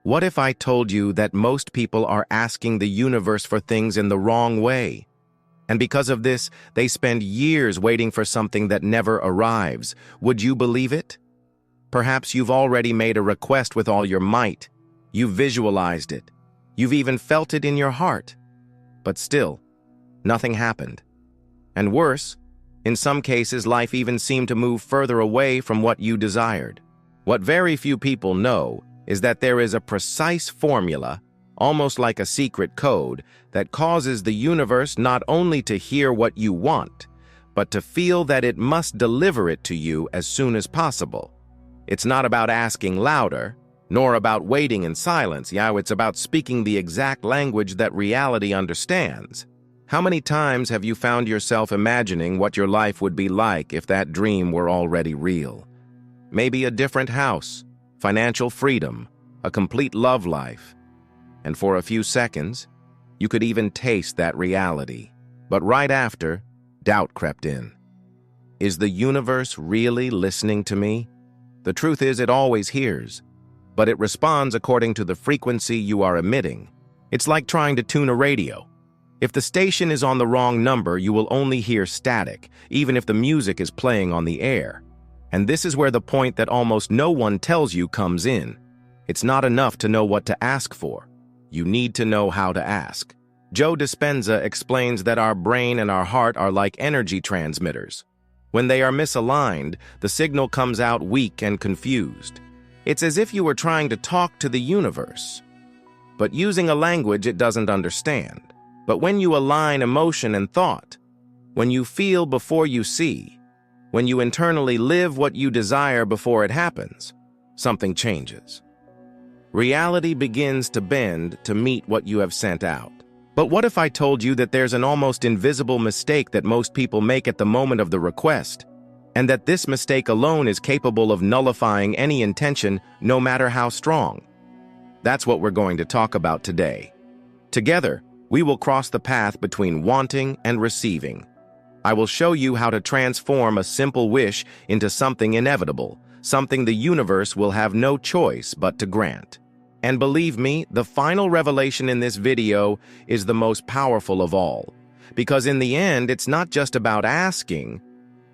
What if I told you that most people are asking the universe for things in the wrong way? And because of this, they spend years waiting for something that never arrives. Would you believe it? Perhaps you've already made a request with all your might. You've visualized it. You've even felt it in your heart. But still, nothing happened. And worse, in some cases, life even seemed to move further away from what you desired. What very few people know is that there is a precise formula, almost like a secret code, that causes the universe not only to hear what you want, but to feel that it must deliver it to you as soon as possible. It's not about asking louder, nor about waiting in silence. It's about speaking the exact language that reality understands. How many times have you found yourself imagining what your life would be like if that dream were already real? Maybe a different house, financial freedom, a complete love life. And for a few seconds, you could even taste that reality. But right after, doubt crept in. Is the universe really listening to me? The truth is, it always hears, but it responds according to the frequency you are emitting. It's like trying to tune a radio. If the station is on the wrong number, you will only hear static, even if the music is playing on the air. And this is where the point that almost no one tells you comes in. It's not enough to know what to ask for. You need to know how to ask. Joe Dispenza explains that our brain and our heart are like energy transmitters. When they are misaligned, the signal comes out weak and confused. It's as if you were trying to talk to the universe, but using a language it doesn't understand. But when you align emotion and thought, when you feel before you see, when you internally live what you desire before it happens, something changes. Reality begins to bend to meet what you have sent out. But what if I told you that there's an almost invisible mistake that most people make at the moment of the request, and that this mistake alone is capable of nullifying any intention, no matter how strong? That's what we're going to talk about today. Together, we will cross the path between wanting and receiving. I will show you how to transform a simple wish into something inevitable, something the universe will have no choice but to grant. And believe me, the final revelation in this video is the most powerful of all. Because in the end, it's not just about asking,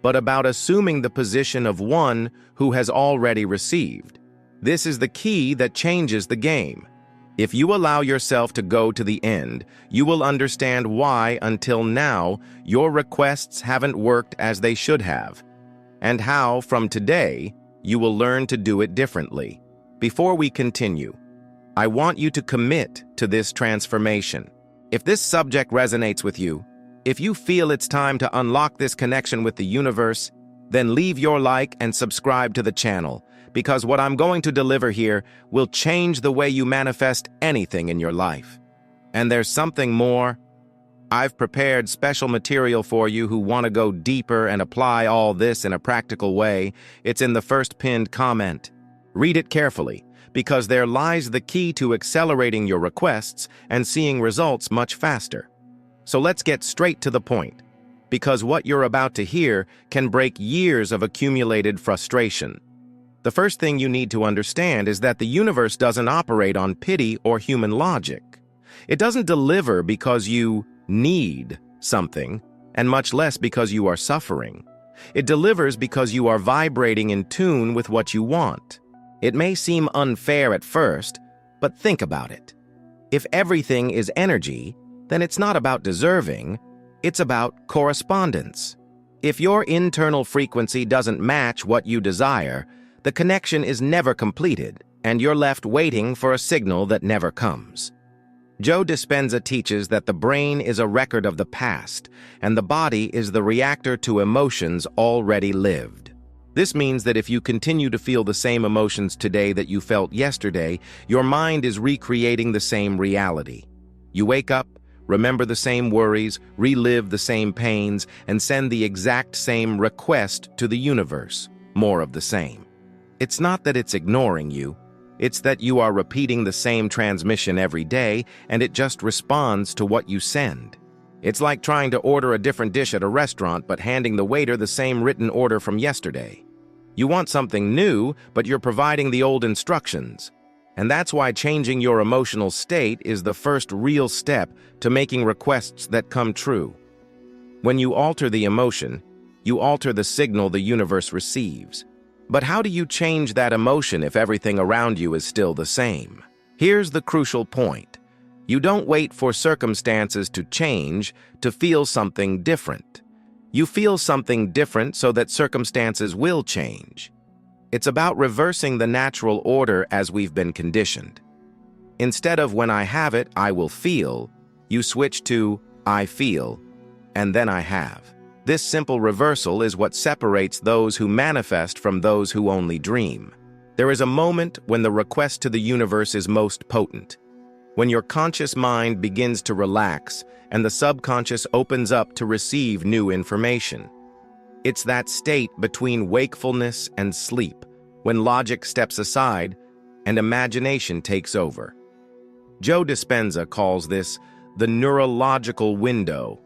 but about assuming the position of one who has already received. This is the key that changes the game. If you allow yourself to go to the end, you will understand why, until now, your requests haven't worked as they should have, and how, from today, you will learn to do it differently. Before we continue, I want you to commit to this transformation. If this subject resonates with you, if you feel it's time to unlock this connection with the universe, then leave your like and subscribe to the channel, because what I'm going to deliver here will change the way you manifest anything in your life. And there's something more. I've prepared special material for you who want to go deeper and apply all this in a practical way. It's in the first pinned comment. Read it carefully, because there lies the key to accelerating your requests and seeing results much faster. So let's get straight to the point, because what you're about to hear can break years of accumulated frustration. The first thing you need to understand is that the universe doesn't operate on pity or human logic. It doesn't deliver because you need something, and much less because you are suffering. It delivers because you are vibrating in tune with what you want. It may seem unfair at first, but think about it. If everything is energy, then it's not about deserving, it's about correspondence. If your internal frequency doesn't match what you desire, the connection is never completed, and you're left waiting for a signal that never comes. Joe Dispenza teaches that the brain is a record of the past, and the body is the reactor to emotions already lived. This means that if you continue to feel the same emotions today that you felt yesterday, your mind is recreating the same reality. You wake up, remember the same worries, relive the same pains, and send the exact same request to the universe, more of the same. It's not that it's ignoring you, it's that you are repeating the same transmission every day, and it just responds to what you send. It's like trying to order a different dish at a restaurant but handing the waiter the same written order from yesterday. You want something new, but you're providing the old instructions. And that's why changing your emotional state is the first real step to making requests that come true. When you alter the emotion, you alter the signal the universe receives. But how do you change that emotion if everything around you is still the same? Here's the crucial point. You don't wait for circumstances to change to feel something different. You feel something different so that circumstances will change. It's about reversing the natural order as we've been conditioned. Instead of when I have it, I will feel, you switch to I feel, and then I have. This simple reversal is what separates those who manifest from those who only dream. There is a moment when the request to the universe is most potent, when your conscious mind begins to relax and the subconscious opens up to receive new information. It's that state between wakefulness and sleep, when logic steps aside and imagination takes over. Joe Dispenza calls this the neurological window,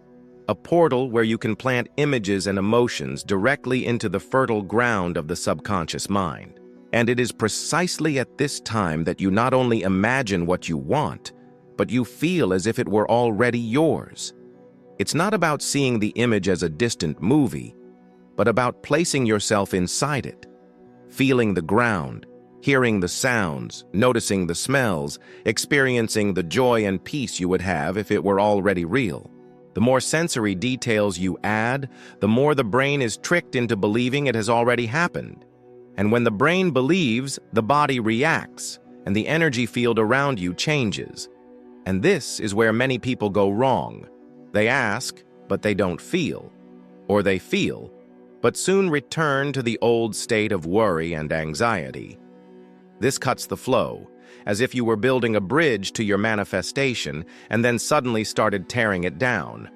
a portal where you can plant images and emotions directly into the fertile ground of the subconscious mind. And it is precisely at this time that you not only imagine what you want, but you feel as if it were already yours. It's not about seeing the image as a distant movie, but about placing yourself inside it, feeling the ground, hearing the sounds, noticing the smells, experiencing the joy and peace you would have if it were already real. The more sensory details you add, the more the brain is tricked into believing it has already happened. And when the brain believes, the body reacts, and the energy field around you changes. And this is where many people go wrong. They ask, but they don't feel. Or they feel, but soon return to the old state of worry and anxiety. This cuts the flow, as if you were building a bridge to your manifestation and then suddenly started tearing it down.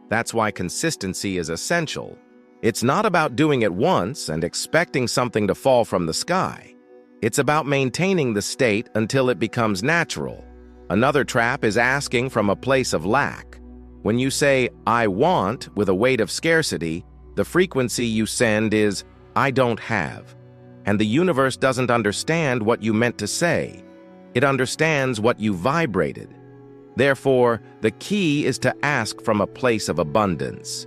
That's why consistency is essential. It's not about doing it once and expecting something to fall from the sky. It's about maintaining the state until it becomes natural. Another trap is asking from a place of lack. When you say, I want, with a weight of scarcity, the frequency you send is, I don't have. And the universe doesn't understand what you meant to say. It understands what you vibrated. Therefore, the key is to ask from a place of abundance.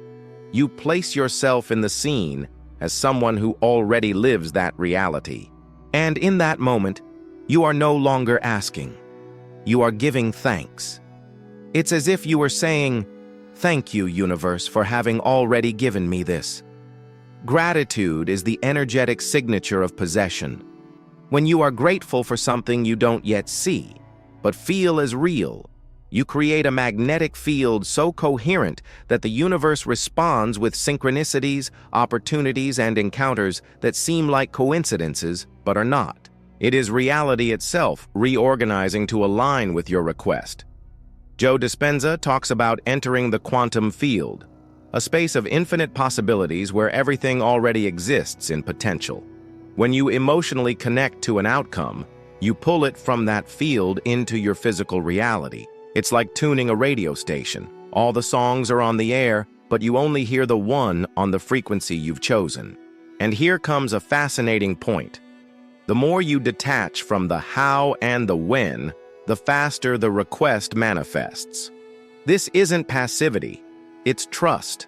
You place yourself in the scene as someone who already lives that reality. And in that moment, you are no longer asking. You are giving thanks. It's as if you were saying, thank you, universe, for having already given me this. Gratitude is the energetic signature of possession. When you are grateful for something you don't yet see, but feel as real, you create a magnetic field so coherent that the universe responds with synchronicities, opportunities, and encounters that seem like coincidences, but are not. It is reality itself reorganizing to align with your request. Joe Dispenza talks about entering the quantum field, a space of infinite possibilities where everything already exists in potential. When you emotionally connect to an outcome, you pull it from that field into your physical reality. It's like tuning a radio station. All the songs are on the air, but you only hear the one on the frequency you've chosen. And here comes a fascinating point. The more you detach from the how and the when, the faster the request manifests. This isn't passivity, it's trust.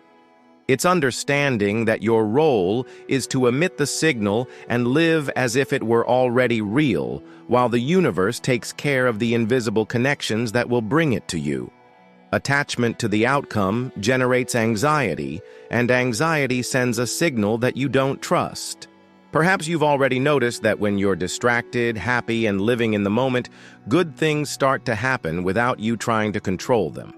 It's understanding that your role is to emit the signal and live as if it were already real, while the universe takes care of the invisible connections that will bring it to you. Attachment to the outcome generates anxiety, and anxiety sends a signal that you don't trust. Perhaps you've already noticed that when you're distracted, happy, and living in the moment, good things start to happen without you trying to control them.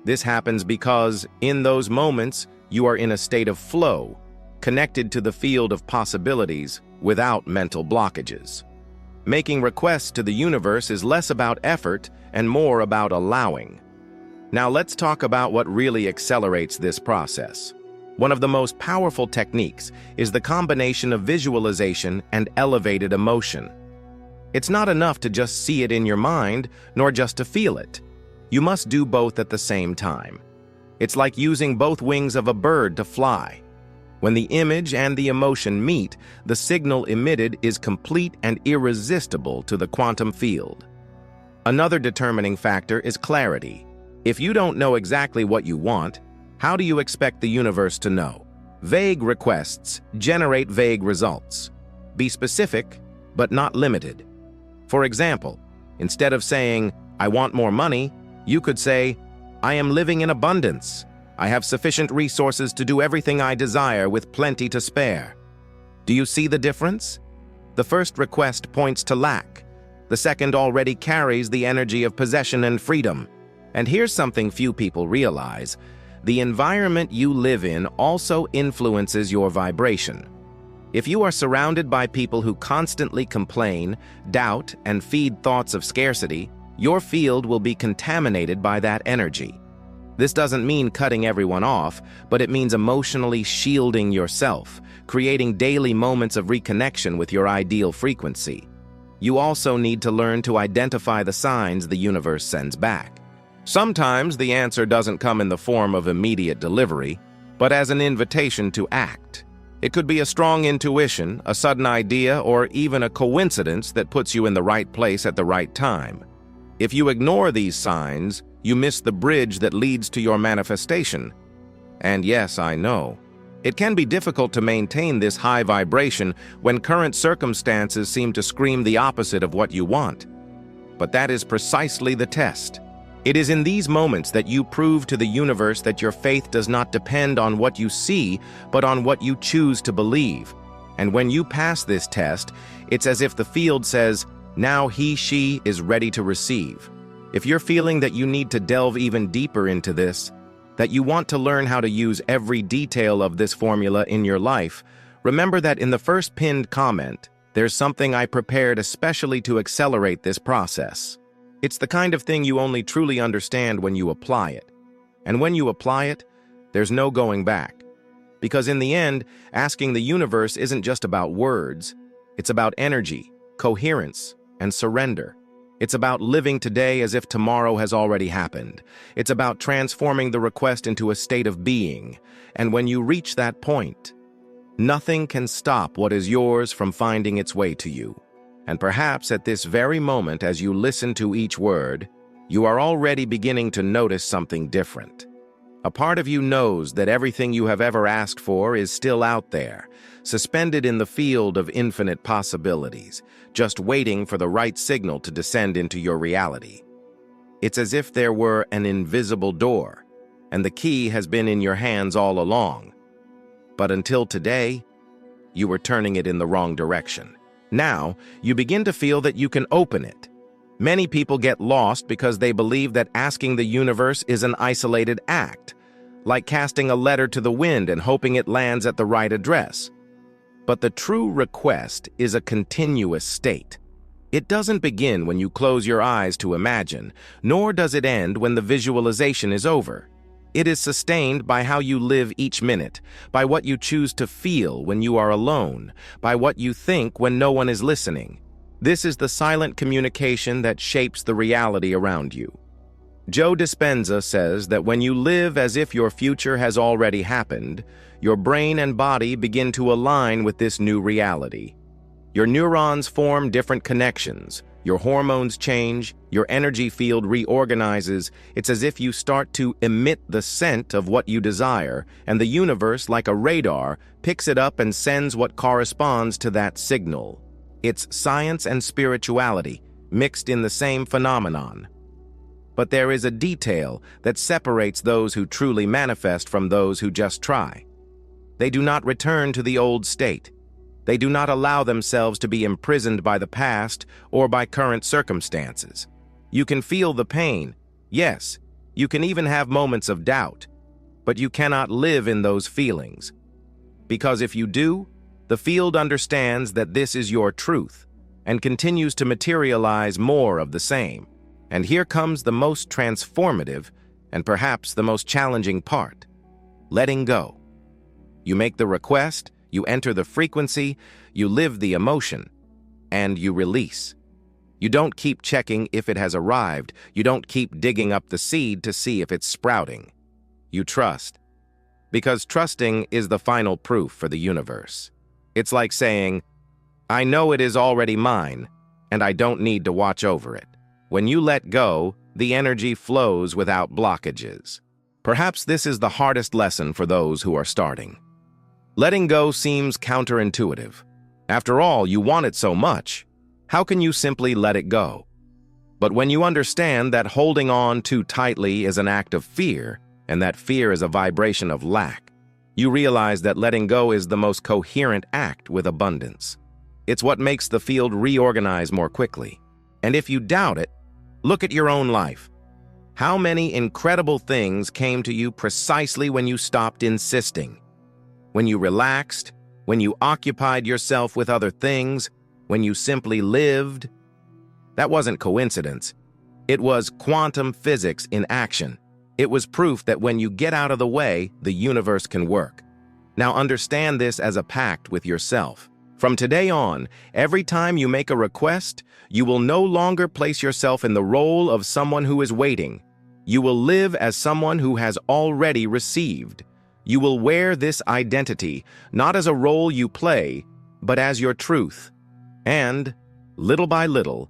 This happens because, in those moments, you are in a state of flow, connected to the field of possibilities without mental blockages. Making requests to the universe is less about effort and more about allowing. Now let's talk about what really accelerates this process. One of the most powerful techniques is the combination of visualization and elevated emotion. It's not enough to just see it in your mind, nor just to feel it. You must do both at the same time. It's like using both wings of a bird to fly. When the image and the emotion meet, the signal emitted is complete and irresistible to the quantum field. Another determining factor is clarity. If you don't know exactly what you want, how do you expect the universe to know? Vague requests generate vague results. Be specific, but not limited. For example, instead of saying, "I want more money," you could say, "I am living in abundance. I have sufficient resources to do everything I desire with plenty to spare." Do you see the difference? The first request points to lack. The second already carries the energy of possession and freedom. And here's something few people realize. The environment you live in also influences your vibration. If you are surrounded by people who constantly complain, doubt, and feed thoughts of scarcity, your field will be contaminated by that energy. This doesn't mean cutting everyone off, but it means emotionally shielding yourself, creating daily moments of reconnection with your ideal frequency. You also need to learn to identify the signs the universe sends back. Sometimes the answer doesn't come in the form of immediate delivery, but as an invitation to act. It could be a strong intuition, a sudden idea, or even a coincidence that puts you in the right place at the right time. If you ignore these signs, you miss the bridge that leads to your manifestation. And yes, I know, it can be difficult to maintain this high vibration when current circumstances seem to scream the opposite of what you want. But that is precisely the test. It is in these moments that you prove to the universe that your faith does not depend on what you see, but on what you choose to believe. And when you pass this test, it's as if the field says, now she is ready to receive. If you're feeling that you need to delve even deeper into this, that you want to learn how to use every detail of this formula in your life, remember that in the first pinned comment, there's something I prepared especially to accelerate this process. It's the kind of thing you only truly understand when you apply it. And when you apply it, there's no going back. Because in the end, asking the universe isn't just about words. It's about energy, coherence, and surrender. It's about living today as if tomorrow has already happened. It's about transforming the request into a state of being. And when you reach that point, nothing can stop what is yours from finding its way to you. And perhaps at this very moment, as you listen to each word, you are already beginning to notice something different. A part of you knows that everything you have ever asked for is still out there, suspended in the field of infinite possibilities, just waiting for the right signal to descend into your reality. It's as if there were an invisible door, and the key has been in your hands all along. But until today, you were turning it in the wrong direction. Now, you begin to feel that you can open it. Many people get lost because they believe that asking the universe is an isolated act, like casting a letter to the wind and hoping it lands at the right address. But the true request is a continuous state. It doesn't begin when you close your eyes to imagine, nor does it end when the visualization is over. It is sustained by how you live each minute, by what you choose to feel when you are alone, by what you think when no one is listening. This is the silent communication that shapes the reality around you. Joe Dispenza says that when you live as if your future has already happened, your brain and body begin to align with this new reality. Your neurons form different connections. Your hormones change, your energy field reorganizes. It's as if you start to emit the scent of what you desire, and the universe, like a radar, picks it up and sends what corresponds to that signal. It's science and spirituality, mixed in the same phenomenon. But there is a detail that separates those who truly manifest from those who just try. They do not return to the old state. They do not allow themselves to be imprisoned by the past or by current circumstances. You can feel the pain. Yes, you can even have moments of doubt, but you cannot live in those feelings. Because if you do, the field understands that this is your truth and continues to materialize more of the same. And here comes the most transformative and perhaps the most challenging part: letting go. You make the request, you enter the frequency, you live the emotion, and you release. You don't keep checking if it has arrived. You don't keep digging up the seed to see if it's sprouting. You trust. because trusting is the final proof for the universe. It's like saying, I know it is already mine, and I don't need to watch over it. When you let go, the energy flows without blockages. Perhaps this is the hardest lesson for those who are starting. Letting go seems counterintuitive. After all, you want it so much. How can you simply let it go? But when you understand that holding on too tightly is an act of fear, and that fear is a vibration of lack, you realize that letting go is the most coherent act with abundance. It's what makes the field reorganize more quickly. And if you doubt it, look at your own life. How many incredible things came to you precisely when you stopped insisting? When you relaxed, when you occupied yourself with other things, when you simply lived? That wasn't coincidence. It was quantum physics in action. It was proof that when you get out of the way, the universe can work. Now understand this as a pact with yourself. From today on, every time you make a request, you will no longer place yourself in the role of someone who is waiting. You will live as someone who has already received. You will wear this identity, not as a role you play, but as your truth. And, little by little,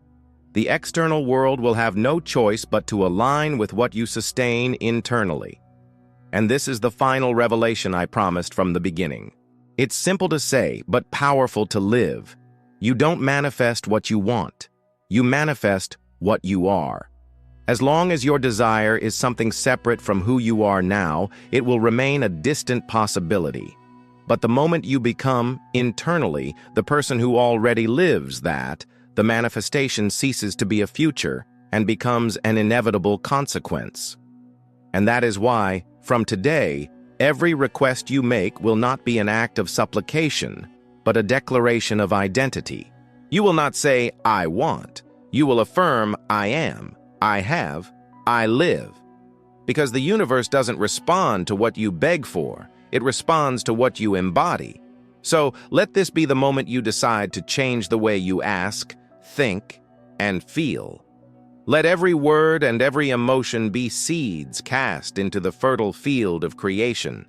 the external world will have no choice but to align with what you sustain internally. And this is the final revelation I promised from the beginning. It's simple to say, but powerful to live. You don't manifest what you want. You manifest what you are. As long as your desire is something separate from who you are now, it will remain a distant possibility. But the moment you become, internally, the person who already lives that, the manifestation ceases to be a future and becomes an inevitable consequence. And that is why, from today, every request you make will not be an act of supplication, but a declaration of identity. You will not say, I want. You will affirm, I am, I have, I live. Because the universe doesn't respond to what you beg for, it responds to what you embody. So let this be the moment you decide to change the way you ask, think, and feel. Let every word and every emotion be seeds cast into the fertile field of creation.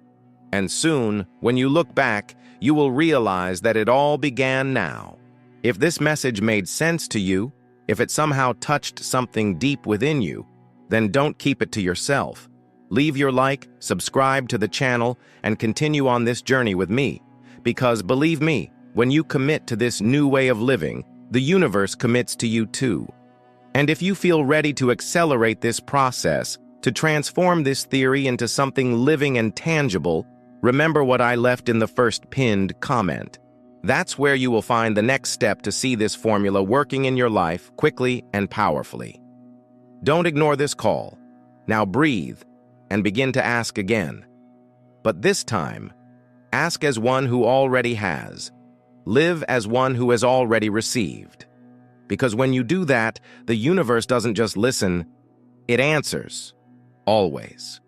And soon, when you look back, you will realize that it all began now. If this message made sense to you, if it somehow touched something deep within you, then don't keep it to yourself. Leave your like, subscribe to the channel, and continue on this journey with me. Because believe me, when you commit to this new way of living, the universe commits to you too. And if you feel ready to accelerate this process, to transform this theory into something living and tangible, remember what I left in the first pinned comment. That's where you will find the next step to see this formula working in your life quickly and powerfully. Don't ignore this call. Now breathe and begin to ask again. But this time, ask as one who already has. Live as one who has already received. Because when you do that, the universe doesn't just listen, it answers. Always.